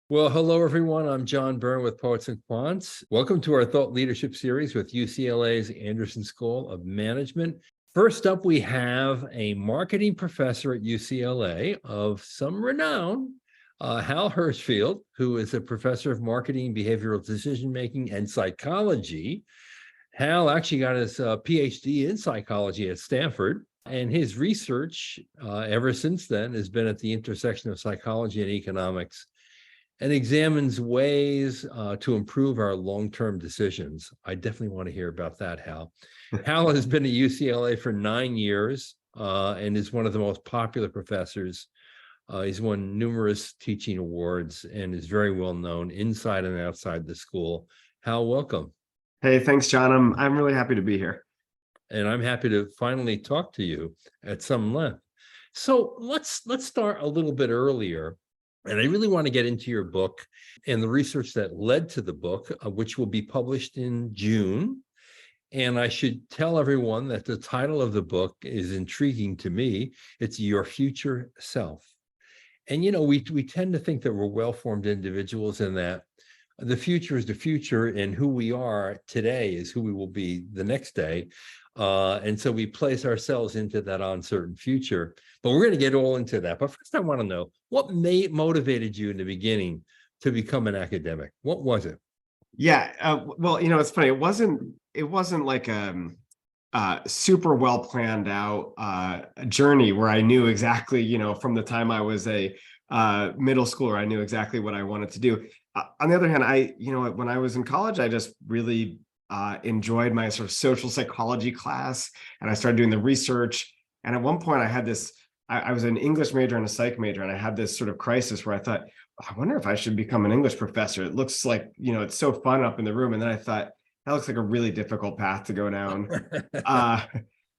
Well, hello, everyone. I'm John Byrne with Poets and Quants. Welcome to our Thought Leadership Series with UCLA's Anderson School of Management. First up, we have a marketing professor at UCLA of some renown, Hal Hershfield, who is a professor of marketing, behavioral decision-making, and psychology. Hal actually got his PhD in psychology at Stanford, and his research ever since then has been at the intersection of psychology and economics, and examines ways to improve our long-term decisions. I definitely want to hear about that, Hal. Hal has been at UCLA for 9 years and is one of the most popular professors. He's won numerous teaching awards and is very well known inside and outside the school. Hal, welcome. Hey, thanks, John. I'm really happy to be here. And I'm happy to finally talk to you at some length. So let's start a little bit earlier. And I really want to get into your book and the research that led to the book, which will be published in June. And I should tell everyone that the title of the book is intriguing to me. It's Your Future Self. And, you know, we tend to think that we're well-formed individuals and that the future is the future, and who we are today is who we will be the next day. And so we place ourselves into that uncertain future, but we're going to get all into that. But first, I want to know what motivated you in the beginning to become an academic. What was it? Yeah, well, you know, it's funny. It wasn't like a super well planned out journey where I knew exactly, you know, from the time I was a middle schooler, I knew exactly what I wanted to do. On the other hand, when I was in college, I just really enjoyed my sort of social psychology class, and I started doing the research. And at one point I had this, I was an English major and a psych major, and I had this sort of crisis where I thought, I wonder if I should become an English professor. It looks like, you know, it's so fun up in the room. And then I thought, that looks like a really difficult path to go down.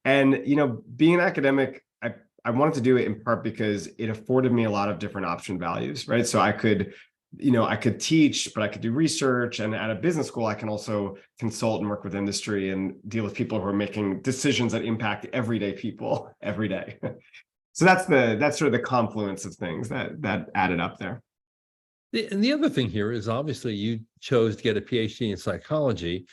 And, you know, being an academic, I wanted to do it in part because it afforded me a lot of different option values, right? So I could teach, but I could do research, and at a business school, I can also consult and work with industry and deal with people who are making decisions that impact everyday people every day. So that's sort of the confluence of things that added up there. And the other thing here is obviously you chose to get a PhD in psychology.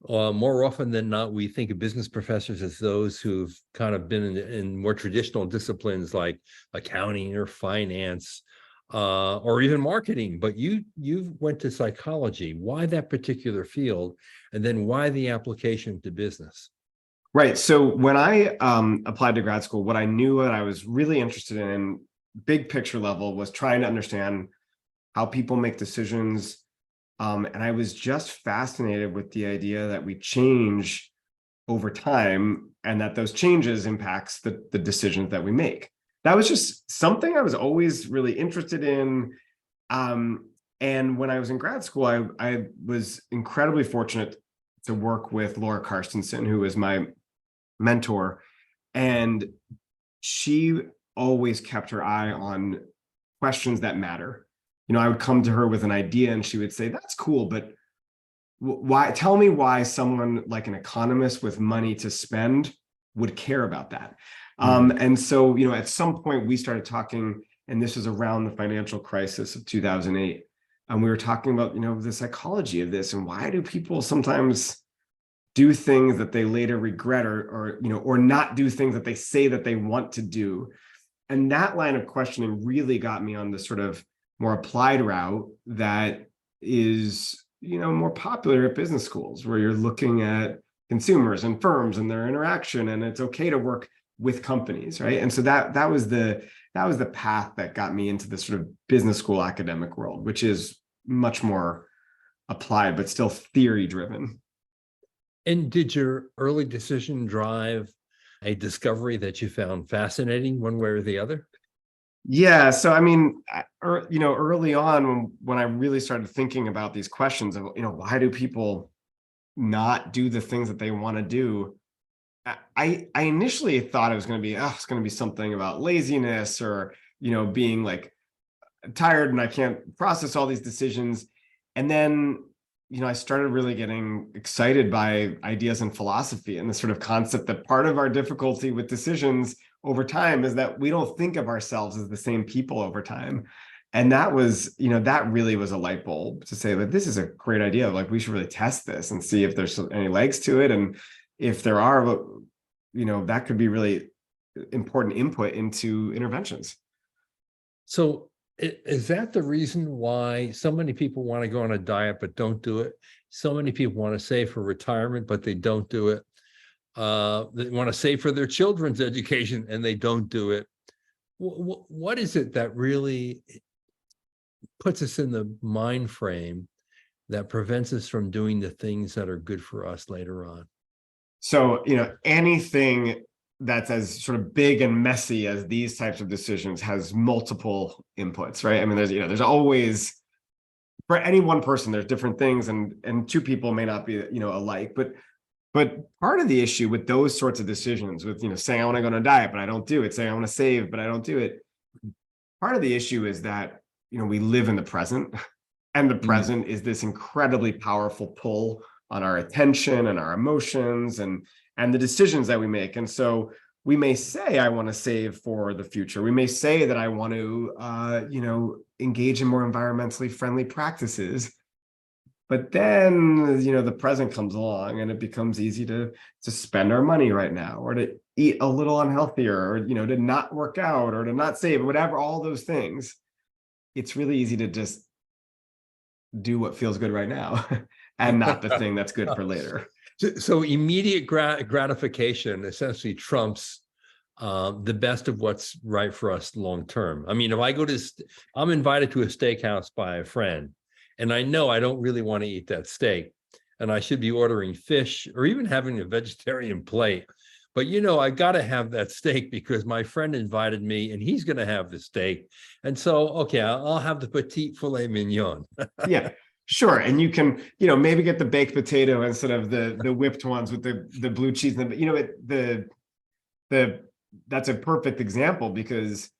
More often than not, we think of business professors as those who've kind of been in more traditional disciplines like accounting or finance, or even marketing, but you went to psychology. Why that particular field, and then why the application to business? Right. So when I applied to grad school, what I knew that I was really interested in, big picture level, was trying to understand how people make decisions. And I was just fascinated with the idea that we change over time, and that those changes impacts the decisions that we make. That was just something I was always really interested in. And when I was in grad school, I was incredibly fortunate to work with Laura Carstensen, who was my mentor. And she always kept her eye on questions that matter. You know, I would come to her with an idea and she would say, that's cool, but why? Tell me why someone like an economist with money to spend would care about that. And so, you know, at some point we started talking, and this was around the financial crisis of 2008. And we were talking about, you know, the psychology of this, and why do people sometimes do things that they later regret, or you know, or not do things that they say that they want to do. And that line of questioning really got me on the sort of more applied route that is, you know, more popular at business schools, where you're looking at consumers and firms and their interaction, and it's okay to work with companies, right? And so that was the path that got me into the sort of business school academic world, which is much more applied, but still theory driven. And did your early decision drive a discovery that you found fascinating one way or the other? Yeah. So, I mean, you know, early on when I really started thinking about these questions of, you know, why do people not do the things that they want to do? I initially thought it was going to be, it's going to be something about laziness, or, you know, being like tired and I can't process all these decisions. And then, you know, I started really getting excited by ideas in philosophy and the sort of concept that part of our difficulty with decisions over time is that we don't think of ourselves as the same people over time. And that was, that really was a light bulb to say that this is a great idea. Like, we should really test this and see if there's any legs to it. And if there are, that could be really important input into interventions. So is that the reason why so many people want to go on a diet but don't do it? So many people want to save for retirement, but they don't do it. They want to save for their children's education and they don't do it. What is it that really puts us in the mind frame that prevents us from doing the things that are good for us later on? So, anything that's as sort of big and messy as these types of decisions has multiple inputs, right? I mean, there's always, for any one person, there's different things, and two people may not be, alike, but part of the issue with those sorts of decisions, with, saying I want to go on a diet, but I don't do it, saying I want to save, but I don't do it. Part of the issue is that, we live in the present, and the present is this incredibly powerful pull on our attention and our emotions and the decisions that we make. And so we may say, I want to save for the future. We may say that I want to, engage in more environmentally friendly practices. But then, the present comes along and it becomes easy to spend our money right now, or to eat a little unhealthier, or, to not work out, or to not save, whatever, all those things. It's really easy to just do what feels good right now and not the thing that's good for later. So immediate gratification essentially trumps the best of what's right for us long term. I mean, if I go to, I'm invited to a steakhouse by a friend, and I know I don't really want to eat that steak, and I should be ordering fish or even having a vegetarian plate. But I got to have that steak because my friend invited me, and he's going to have the steak. And so, okay, I'll have the petite filet mignon. Yeah. Sure, and you can, maybe get the baked potato instead of the whipped ones with the blue cheese. And that's a perfect example, because,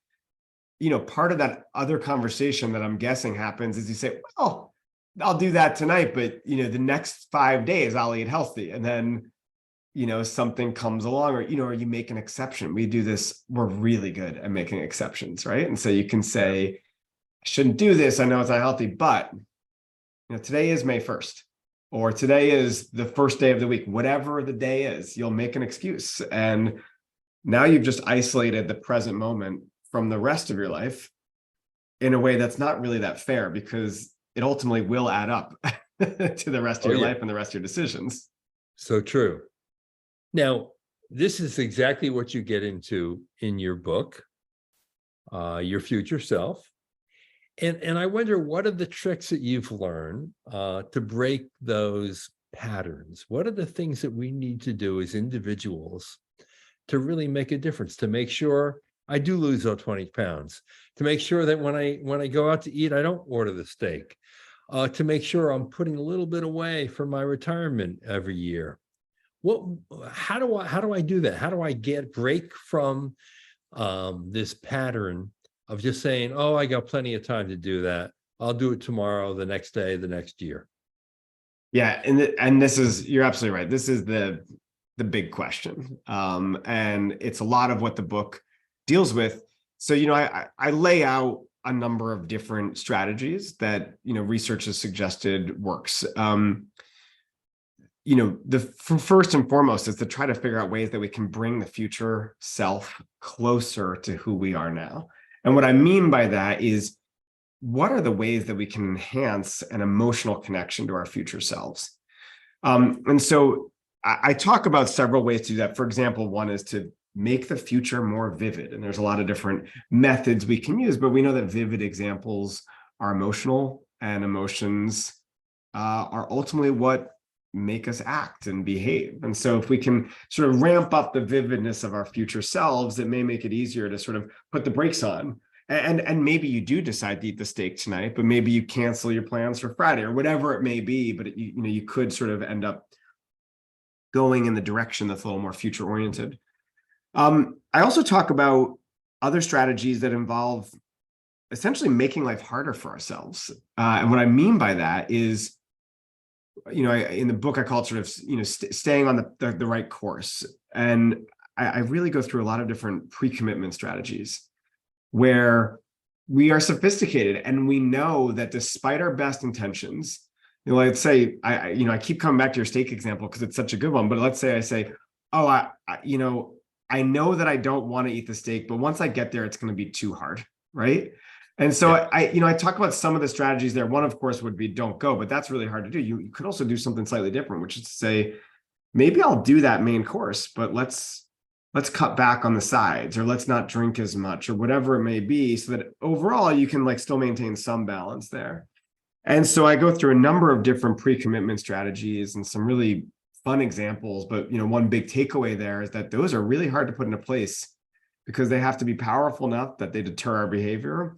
part of that other conversation that I'm guessing happens is you say, well, I'll do that tonight, but the next 5 days I'll eat healthy, and then something comes along, or you make an exception. We do this; we're really good at making exceptions, right? And so you can say, I shouldn't do this. I know it's not healthy, but today is May 1st, or today is the first day of the week, whatever the day is, you'll make an excuse. And now you've just isolated the present moment from the rest of your life in a way that's not really that fair, because it ultimately will add up to the rest of your life and the rest of your decisions. So true. Now, this is exactly what you get into in your book, Your Future Self. And I wonder, what are the tricks that you've learned to break those patterns? What are the things that we need to do as individuals to really make a difference, to make sure I do lose those 20 pounds, to make sure that when I go out to eat, I don't order the steak, to make sure I'm putting a little bit away for my retirement every year? How do I do that? How do I break from this pattern of just saying, oh, I got plenty of time to do that. I'll do it tomorrow, the next day, the next year? Yeah, and this is, you're absolutely right. This is the big question, and it's a lot of what the book deals with. So I lay out a number of different strategies that research has suggested works. First and foremost is to try to figure out ways that we can bring the future self closer to who we are now. And what I mean by that is, what are the ways that we can enhance an emotional connection to our future selves? And so I talk about several ways to do that. For example, one is to make the future more vivid. And there's a lot of different methods we can use, but we know that vivid examples are emotional, and emotions are ultimately what make us act and behave. And so if we can sort of ramp up the vividness of our future selves, it may make it easier to sort of put the brakes on. And maybe you do decide to eat the steak tonight, but maybe you cancel your plans for Friday, or whatever it may be. But you could sort of end up going in the direction that's a little more future oriented. I also talk about other strategies that involve essentially making life harder for ourselves. And what I mean by that is, in the book, I call it sort of, staying on the right course. And I really go through a lot of different pre-commitment strategies where we are sophisticated, and we know that despite our best intentions, let's say I keep coming back to your steak example because it's such a good one. But let's say I say, oh, I know that I don't want to eat the steak, but once I get there, it's going to be too hard, right? And so Yeah. I talk about some of the strategies there. One, of course, would be don't go, but that's really hard to do. You could also do something slightly different, which is to say, maybe I'll do that main course, but let's cut back on the sides, or let's not drink as much, or whatever it may be, so that overall you can like still maintain some balance there. And so I go through a number of different pre-commitment strategies and some really fun examples. But one big takeaway there is that those are really hard to put into place because they have to be powerful enough that they deter our behavior,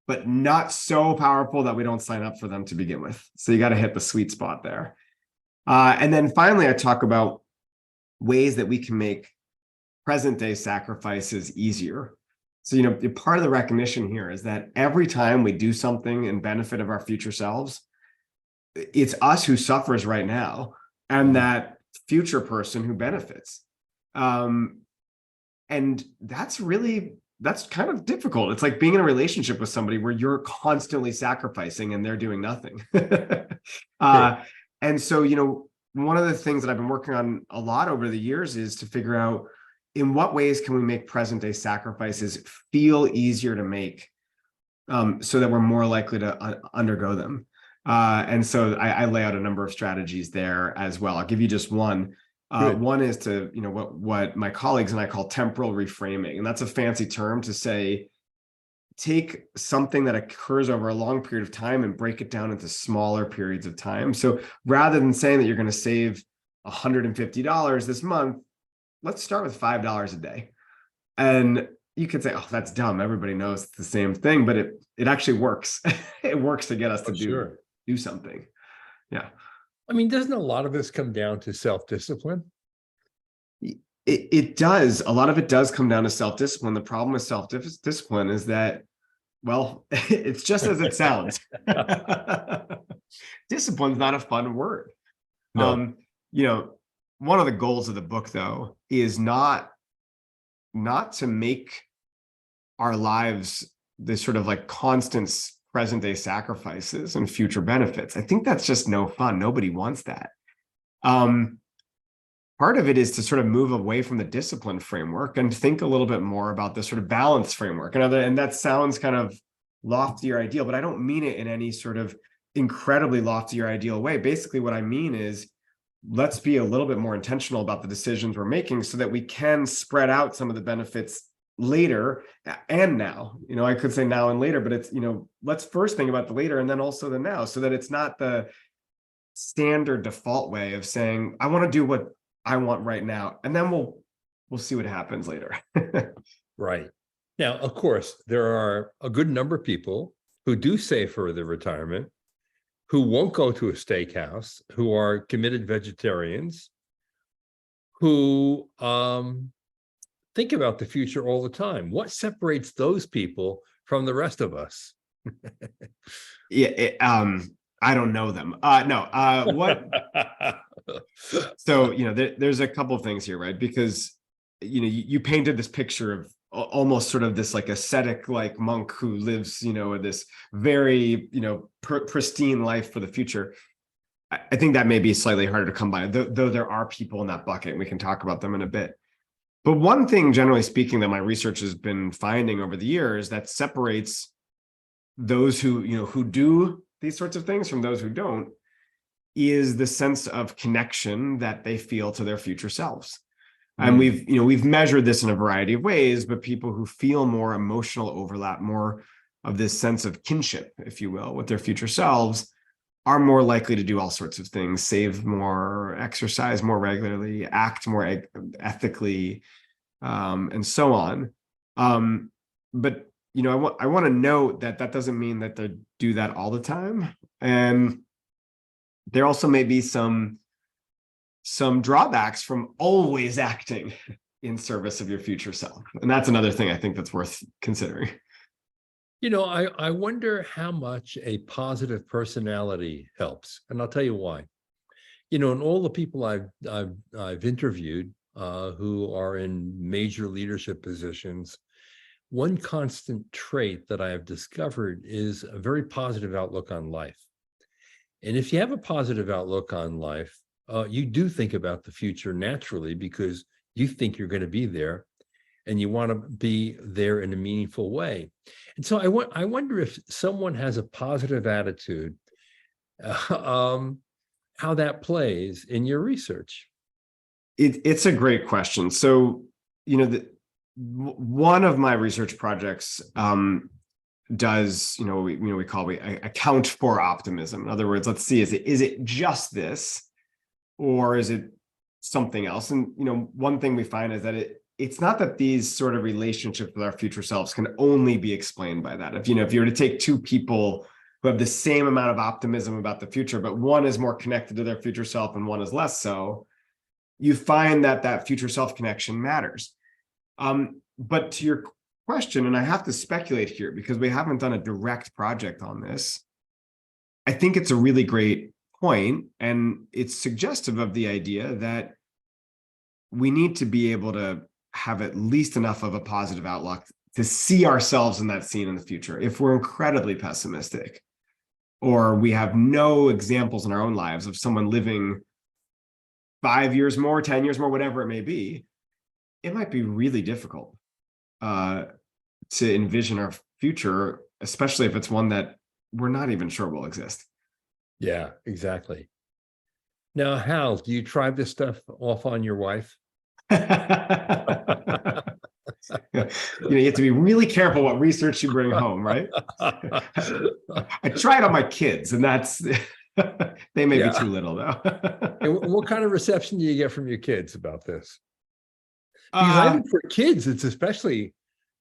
but not so powerful that we don't sign up for them to begin with. So you got to hit the sweet spot there. And then finally, I talk about ways that we can make present day sacrifices easier. So, part of the recognition here is that every time we do something in benefit of our future selves, it's us who suffers right now and that future person who benefits. And that's kind of difficult. It's like being in a relationship with somebody where you're constantly sacrificing and they're doing nothing. And so, one of the things that I've been working on a lot over the years is to figure out in what ways can we make present day sacrifices feel easier to make, so that we're more likely to undergo them. And so I lay out a number of strategies there as well. I'll give you just one. One is to, what my colleagues and I call temporal reframing. And that's a fancy term to say, take something that occurs over a long period of time and break it down into smaller periods of time. So rather than saying that you're going to save $150 this month, let's start with $5 a day. And you could say, oh, that's dumb. Everybody knows it's the same thing, but it actually works. It works to get us to do something. Yeah. I mean, doesn't a lot of this come down to self-discipline? It does. A lot of it does come down to self-discipline. The problem with self-discipline is that, well, it's just as it sounds. Discipline's not a fun word. No. One of the goals of the book, though, is not to make our lives this sort of like constant present day sacrifices and future benefits. I think that's just no fun. Nobody wants that. Part of it is to sort of move away from the discipline framework and think a little bit more about the sort of balance framework. And that sounds kind of lofty or ideal, but I don't mean it in any sort of incredibly lofty or ideal way. Basically, what I mean is, let's be a little bit more intentional about the decisions we're making so that we can spread out some of the benefits later and now. I could say now and later, but it's, let's first think about the later and then also the now, so that it's not the standard default way of saying, I want to do what I want right now, and then we'll see what happens later. Right. Now, of course, there are a good number of people who do save for their retirement, who won't go to a steakhouse, who are committed vegetarians, who think about the future all the time. What separates those people from the rest of us? Yeah, I don't know them. What? So, there's a couple of things here, right? Because, you painted this picture of almost sort of this like ascetic like monk who lives, this very, pristine life for the future. I think that may be slightly harder to come by, though there are people in that bucket, and we can talk about them in a bit. But one thing, generally speaking, that my research has been finding over the years that separates those who do these sorts of things from those who don't is the sense of connection that they feel to their future selves. And we've measured this in a variety of ways, but people who feel more emotional overlap, more of this sense of kinship, if you will, with their future selves, are more likely to do all sorts of things: save more, exercise more regularly, act more ethically, and so on. But I want to note that doesn't mean that they do that all the time, and there also may be some drawbacks from always acting in service of your future self, and that's another thing I think that's worth considering. I wonder how much a positive personality helps, and I'll tell you why. And all the people I've interviewed who are in major leadership positions, one constant trait that I have discovered is a very positive outlook on life. And if you have a positive outlook on life, you do think about the future naturally because you think you're going to be there and you want to be there in a meaningful way. And so I wonder if someone has a positive attitude, how that plays in your research. It's a great question. So, one of my research projects does, we account for optimism. In other words, let's see, is it just this, or is it something else? And, one thing we find is that it's not that these sort of relationships with our future selves can only be explained by that. If you were to take two people who have the same amount of optimism about the future, but one is more connected to their future self and one is less so, you find that future self connection matters. But to your question, and I have to speculate here because we haven't done a direct project on this, I think it's a really great point, and it's suggestive of the idea that we need to be able to have at least enough of a positive outlook to see ourselves in that scene in the future. If we're incredibly pessimistic, or we have no examples in our own lives of someone living 5 years more, 10 years more, whatever it may be, it might be really difficult to envision our future, especially if it's one that we're not even sure will exist. Yeah, exactly. Now, Hal, do you try this stuff off on your wife? You have to be really careful what research you bring home, right? I try it on my kids, and that's they may be too little, though. And what kind of reception do you get from your kids about this? Because I think for kids, it's especially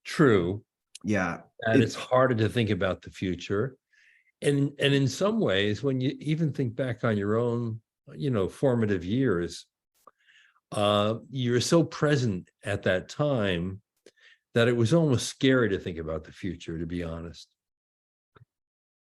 true. Yeah, and it's harder to think about the future. And in some ways, when you even think back on your own, formative years, you're so present at that time that it was almost scary to think about the future, to be honest.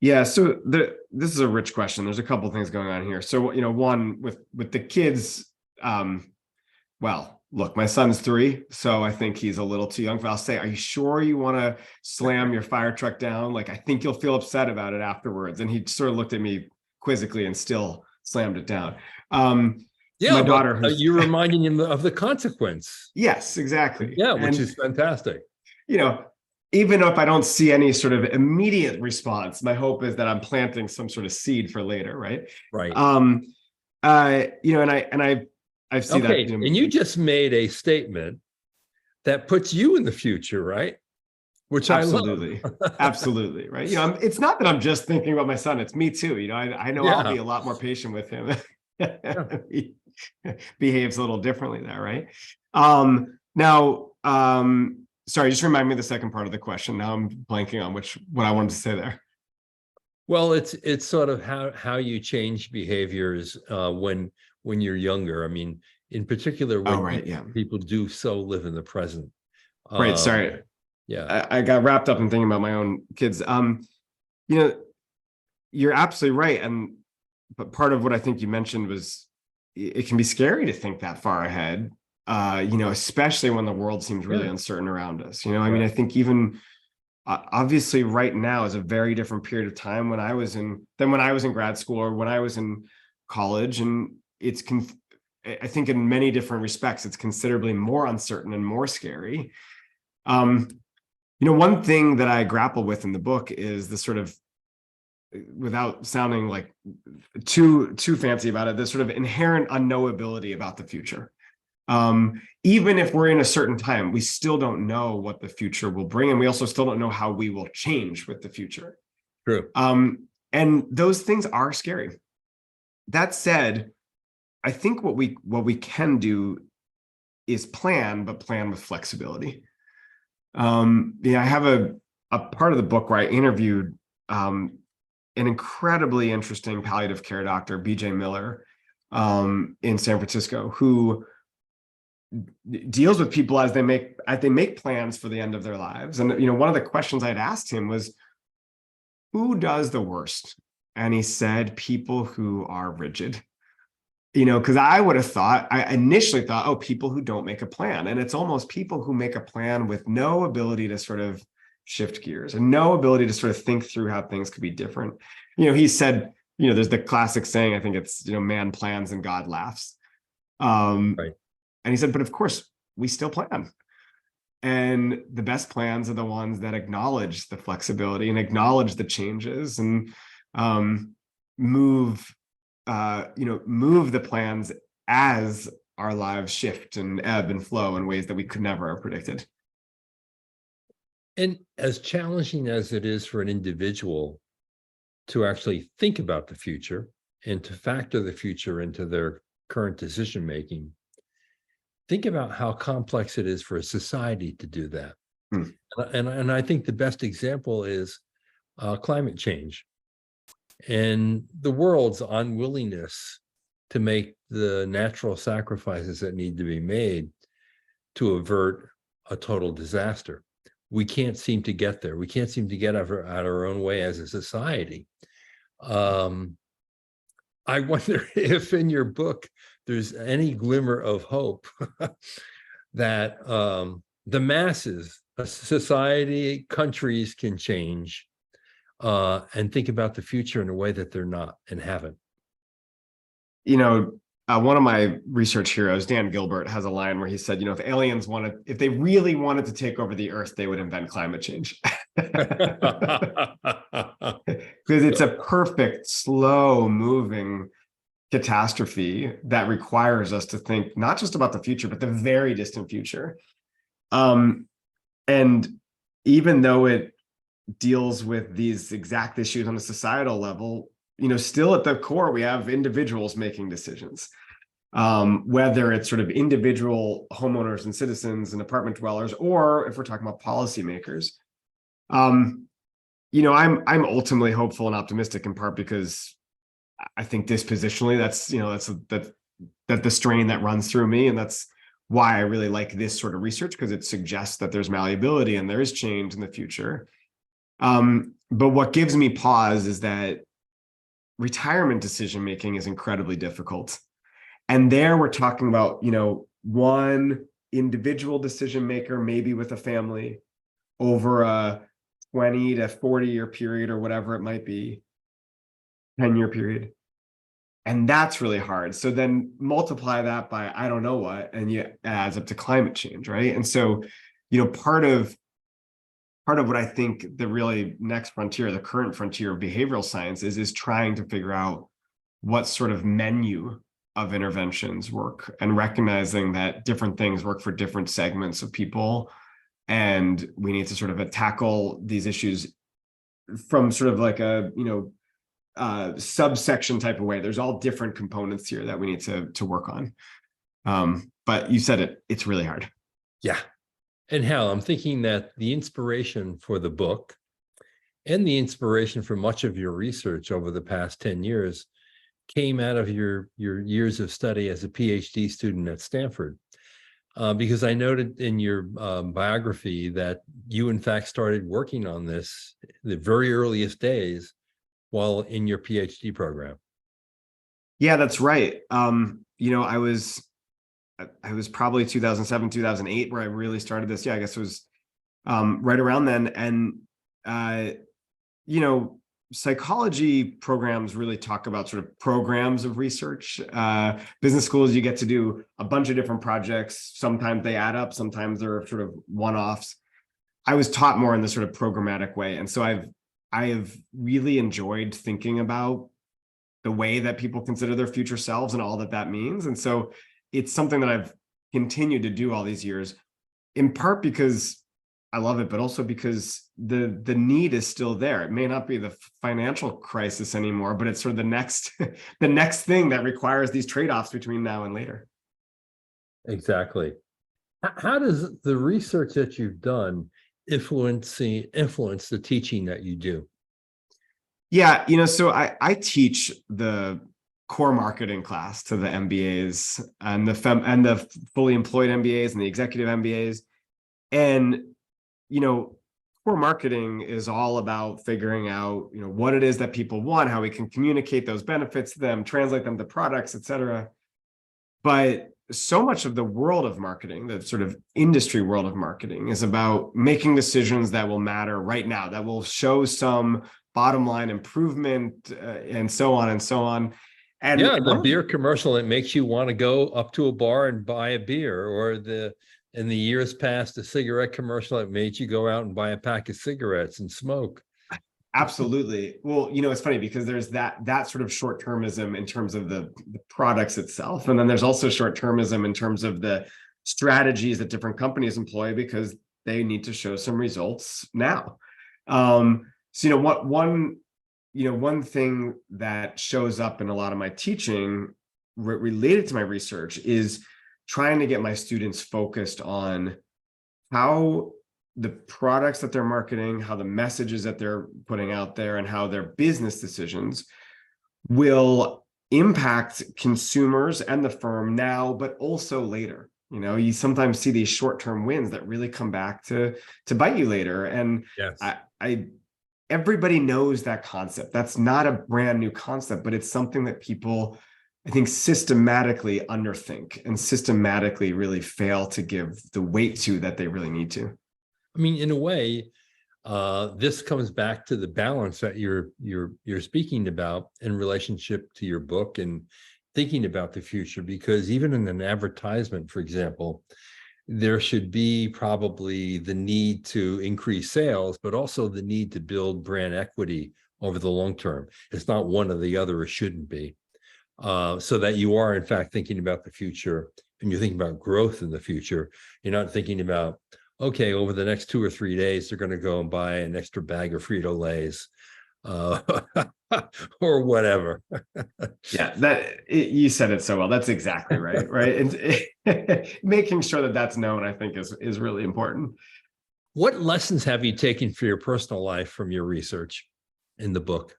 Yeah, so this is a rich question. There's a couple of things going on here. So, one with the kids, well, look, my son's 3, so I think he's a little too young. But I'll say, are you sure you want to slam your fire truck down? Like, I think you'll feel upset about it afterwards. And he sort of looked at me quizzically and still slammed it down. Yeah, my daughter, you're reminding him of the consequence. Yes, exactly. Yeah, which is fantastic. Even if I don't see any sort of immediate response, my hope is that I'm planting some sort of seed for later, right? Right. I've seen that. And you just made a statement that puts you in the future, right? Which absolutely, I love. Absolutely, right? It's not that I'm just thinking about my son; it's me too. I know I'll be a lot more patient with him. He behaves a little differently there, right? Sorry, just remind me of the second part of the question. Now I'm blanking on what I wanted to say there. Well, it's sort of how you change behaviors when you're younger. I mean, in particular, when people do so live in the present. Right. Sorry. Yeah. I got wrapped up in thinking about my own kids. You're absolutely right. But part of what I think you mentioned was it can be scary to think that far ahead. Especially when the world seems really uncertain around us. I mean, I think even obviously right now is a very different period of time than when I was in grad school or when I was in college. And I think in many different respects, it's considerably more uncertain and more scary. One thing that I grapple with in the book is the sort of, without sounding like too fancy about it, the sort of inherent unknowability about the future. Even if we're in a certain time, we still don't know what the future will bring, and we also still don't know how we will change with the future. True. And those things are scary. That said, I think what we can do is plan, but plan with flexibility. I have a part of the book where I interviewed an incredibly interesting palliative care doctor, BJ Miller, in San Francisco, who deals with people as they make plans for the end of their lives. And one of the questions I'd asked him was, who does the worst? And he said, people who are rigid. because I would have thought, I initially thought, oh, people who don't make a plan. And it's almost people who make a plan with no ability to sort of shift gears and no ability to sort of think through how things could be different. He said, there's the classic saying, I think it's, man plans and God laughs. Right. And he said, but of course, we still plan. And the best plans are the ones that acknowledge the flexibility and acknowledge the changes and move the plans as our lives shift and ebb and flow in ways that we could never have predicted. And as challenging as it is for an individual to actually think about the future and to factor the future into their current decision making, think about how complex it is for a society to do that. And I think the best example is climate change and the world's unwillingness to make the natural sacrifices that need to be made to avert a total disaster. We can't seem to get there. We can't seem to get out of our own way as a society. I wonder if in your book there's any glimmer of hope that the masses, society, countries can change and think about the future in a way that they're not and haven't. One of my research heroes, Dan Gilbert, has a line where he said, if aliens if they really wanted to take over the earth, they would invent climate change. Because it's a perfect, slow moving catastrophe that requires us to think not just about the future, but the very distant future. And even though it deals with these exact issues on a societal level, still at the core, we have individuals making decisions, whether it's sort of individual homeowners and citizens and apartment dwellers, or if we're talking about policymakers. I'm ultimately hopeful and optimistic in part because I think dispositionally, that's the strain that runs through me, and that's why I really like this sort of research, because it suggests that there's malleability and there is change in the future. But what gives me pause is that retirement decision making is incredibly difficult. And there we're talking about, one individual decision maker, maybe with a family, over a 20 to 40 year period or whatever it might be, 10-year period. And that's really hard. So then multiply that by I don't know what, and it adds up to climate change, right? And so, part of what I think the really next frontier, the current frontier of behavioral science is trying to figure out what sort of menu of interventions work, and recognizing that different things work for different segments of people. And we need to sort of tackle these issues from sort of like a, subsection type of way. There's all different components here that we need to work on. But you said it's really hard. Yeah. And Hal, I'm thinking that the inspiration for the book and the inspiration for much of your research over the past 10 years came out of your years of study as a PhD student at Stanford. Because I noted in your biography that you, in fact, started working on this the very earliest days while in your PhD program. Yeah, that's right. I was probably 2007, 2008 where I really started this. Yeah, I guess it was right around then. And, psychology programs really talk about sort of programs of research. Business schools, you get to do a bunch of different projects. Sometimes they add up, sometimes they're sort of one-offs. I was taught more in the sort of programmatic way. And so I have really enjoyed thinking about the way that people consider their future selves and all that means. And so it's something that I've continued to do all these years, in part because I love it, but also because the need is still there. It may not be the financial crisis anymore, but it's sort of the next thing that requires these trade-offs between now and later. Exactly. How does the research that you've done influence the teaching that you do? Yeah, so I teach the core marketing class to the MBAs and the fully employed MBAs and the executive MBAs. And core marketing is all about figuring out, what it is that people want, how we can communicate those benefits to them, translate them to products, et cetera. But so much of the world of marketing, the sort of industry world of marketing, is about making decisions that will matter right now, that will show some bottom line improvement, and so on and so on. And Yeah, the beer commercial that makes you want to go up to a bar and buy a beer, or in the years past, the cigarette commercial that made you go out and buy a pack of cigarettes and smoke. absolutely. Well, it's funny because there's that sort of short-termism in terms of the products itself. And then there's also short-termism in terms of the strategies that different companies employ because they need to show some results now. So, one thing that shows up in a lot of my teaching related to my research is trying to get my students focused on how the products that they're marketing, how the messages that they're putting out there, and how their business decisions will impact consumers and the firm now, but also later. You sometimes see these short-term wins that really come back to bite you later. And Yes. Everybody knows that concept. That's not a brand new concept, but it's something that people, I think, systematically underthink and systematically really fail to give the weight to that they really need to. I mean, in a way, this comes back to the balance that you're speaking about in relationship to your book and thinking about the future, because even in an advertisement, for example, there should be probably the need to increase sales, but also the need to build brand equity over the long term. It's not one or the other, it shouldn't be. So that you are, in fact, thinking about the future, and you're thinking about growth in the future. You're not thinking about, okay, over the next 2 or 3 days, they're going to go and buy an extra bag of Frito-Lays or whatever. Yeah, you said it so well. That's exactly right. Right. And making sure that that's known, I think, is really important. What lessons have you taken for your personal life from your research in the book?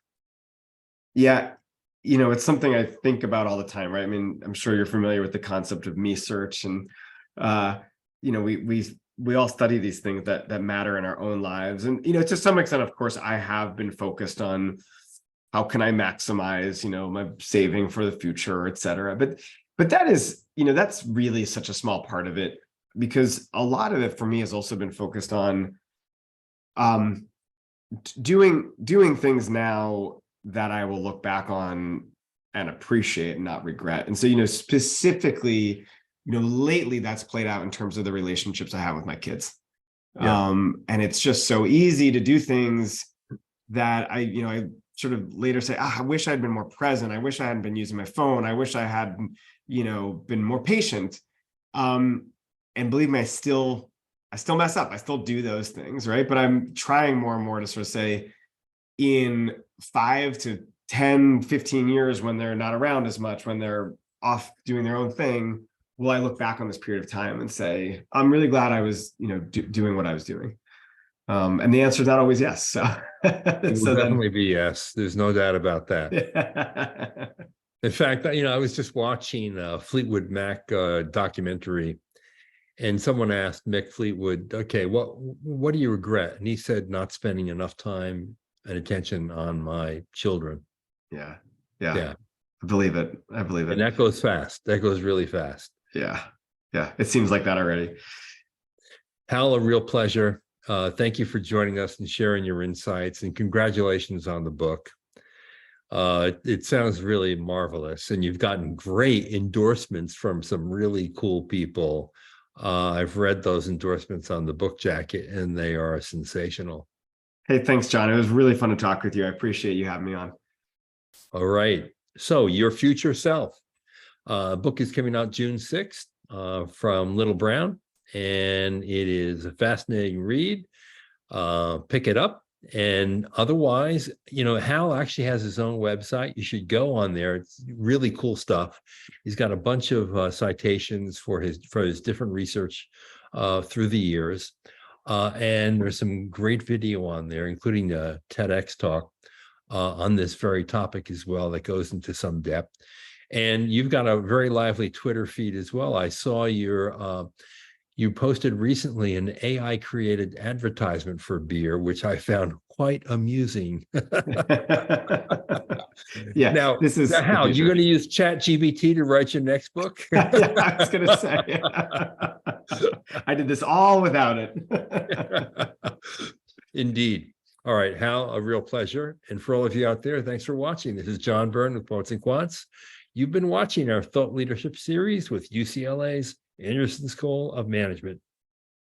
Yeah, it's something I think about all the time, right? I mean, I'm sure you're familiar with the concept of me search, and we all study these things that matter in our own lives. And to some extent, of course, I have been focused on how can I maximize my saving for the future, et cetera. But that is, that's really such a small part of it, because a lot of it for me has also been focused on doing things now that I will look back on and appreciate and not regret. And so, specifically, lately that's played out in terms of the relationships I have with my kids. Yeah. And it's just so easy to do things that I sort of later say, I wish I'd been more present. I wish I hadn't been using my phone. I wish I had, been more patient. And believe me, I still mess up. I still do those things, right? But I'm trying more and more to sort of say, in 5 to 10, 15 years, when they're not around as much, when they're off doing their own thing, will I look back on this period of time and say, I'm really glad I was, doing what I was doing? And the answer is not always yes. So, It will definitely be yes. There's no doubt about that. In fact, I was just watching a Fleetwood Mac documentary, and someone asked Mick Fleetwood, okay, what do you regret? And he said, not spending enough time and attention on my children. Yeah. Yeah. I believe it. And that goes fast. That goes really fast. Yeah. It seems like that already. Hal, a real pleasure. Thank you for joining us and sharing your insights, and congratulations on the book. It sounds really marvelous, and you've gotten great endorsements from some really cool people. I've read those endorsements on the book jacket, and they are sensational. Hey, thanks, John. It was really fun to talk with you. I appreciate you having me on. All right. So, Your Future Self. Book is coming out June 6th from Little Brown, and it is a fascinating read. Pick it up. And otherwise, Hal actually has his own website. You should go on there. It's really cool stuff. He's got a bunch of citations for his different research through the years. And there's some great video on there, including a TEDx talk on this very topic as well, that goes into some depth. And you've got a very lively Twitter feed as well. I saw you posted recently an AI created advertisement for beer, which I found quite amusing. Yeah, Now, this is the Hal, you're future. going to use ChatGPT to write your next book? Yeah, I was going to say, I did this all without it. Indeed. All right, Hal, a real pleasure. And for all of you out there, thanks for watching. This is John Byrne with Poets and Quants. You've been watching our Thought Leadership series with UCLA's Anderson School of Management.